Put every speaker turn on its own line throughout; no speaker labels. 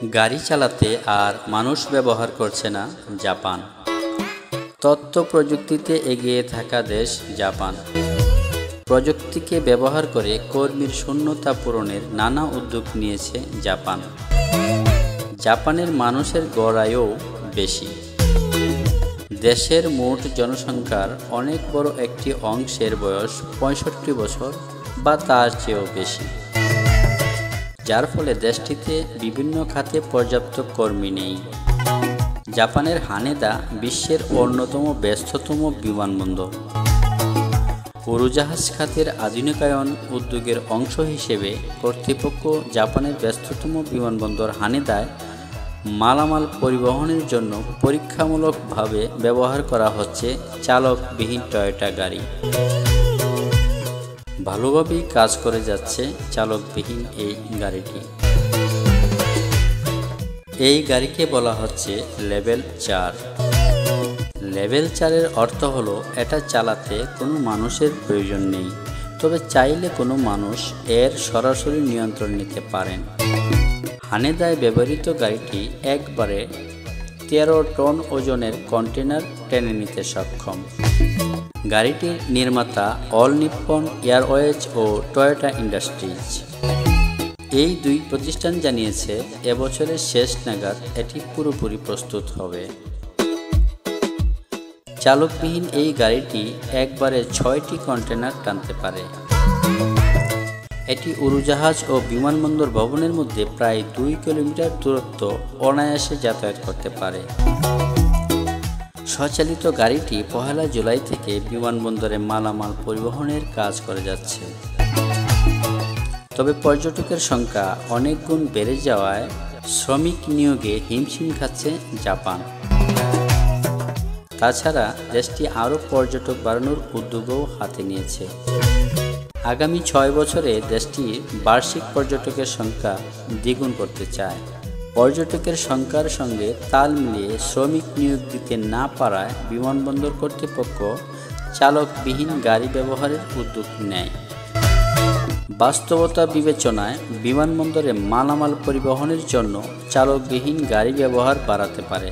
গাড়ি চালাতে আর মানুষ ব্যবহার করছে না জাপান। তথ্য প্রযুক্তিতে এগিয়ে থাকা দেশ জাপান। প্রযুক্তিকে ব্যবহার করে কর্মীর শূন্যতা পূরণের নানা উদ্যোগ নিয়েছে জাপান। জাপানের মানুষের গড় আয়ও বেশি। দেশের মোট জনসংখ্যার অনেক বড় একটি অংশের বয়স 65 বছর বা তার চেয়েও বেশি, যার ফলে দেশটিতে বিভিন্ন খাতে পর্যাপ্ত কর্মী নেই। জাপানের হানেদা বিশ্বের অন্যতম ব্যস্ততম বিমানবন্দর। উড়োজাহাজ খাতের আধুনিকায়ন উদ্যোগের অংশ হিসেবে কর্তৃপক্ষ জাপানের ব্যস্ততম বিমানবন্দর হানেদায় মালামাল পরিবহনের জন্য পরীক্ষামূলকভাবে ব্যবহার করা হচ্ছে চালকবিহীন টয়োটা গাড়ি। ভালোভাবেই কাজ করে যাচ্ছে চালকবিহীন এই গাড়িটি। এই গাড়িকে বলা হচ্ছে লেভেল 4। লেভেল 4-এর অর্থ হলো এটা চালাতে কোনো মানুষের প্রয়োজন নেই, তবে চাইলে কোনো মানুষ এর সরাসরি নিয়ন্ত্রণ নিতে পারেন। হানেদায় ব্যবহৃত গাড়িটি একবারে 13 টন ওজনের কন্টেনার টেনে নিতে সক্ষম। গাড়িটির নির্মাতা অল নিপ্পন এয়ারওয়েজ ও টয়োটা ইন্ডাস্ট্রিজ। এই দুই প্রতিষ্ঠান জানিয়েছে এবছরের শেষ নাগাদ এটি পুরোপুরি প্রস্তুত হবে। চালকবিহীন এই গাড়িটি একবারে 6টি কন্টেনার টানতে পারে। এটি উড়োজাহাজ ও বিমানবন্দর ভবনের মধ্যে প্রায় 2 কিলোমিটার দূরত্ব অনায়াসে যাতায়াত করতে পারে। স্বচালিত গাড়িটি 1 জুলাই থেকে বিমানবন্দরে মালামাল পরিবহনের কাজ করে যাচ্ছে। তবে পর্যটকের সংখ্যা অনেক গুণ বেড়ে যাওয়ায় শ্রমিক নিয়োগে হিমশিম খাচ্ছে জাপান। তাছাড়া দেশটি আরও পর্যটক বাড়ানোর উদ্যোগও হাতে নিয়েছে। আগামী 6 বছরে দেশটির বার্ষিক পর্যটকের সংখ্যা দ্বিগুণ করতে চায়। পর্যটকের সংখ্যার সঙ্গে তাল মিলিয়ে শ্রমিক নিয়োগ দিতে না পারায় বিমানবন্দর কর্তৃপক্ষ চালকবিহীন গাড়ি ব্যবহারের উদ্যোগ নেয়। বাস্তবতা বিবেচনায় বিমানবন্দরে মালামাল পরিবহনের জন্য চালকবিহীন গাড়ি ব্যবহার বাড়াতে পারে।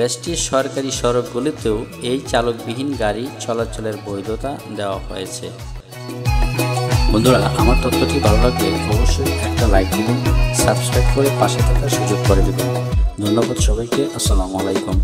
দেশটির সরকারি সড়কগুলিতেও এই চালকবিহীন গাড়ি চলাচলের বৈধতা দেওয়া হয়েছে। বন্ধুরা, আমার তথ্যটি ভালো লাগলে অবশ্যই একটা লাইক দিবেন, সাবস্ক্রাইব করে পাশে থাকার সুযোগ করে দেবেন। ধন্যবাদ সবাইকে। আসসালামু আলাইকুম।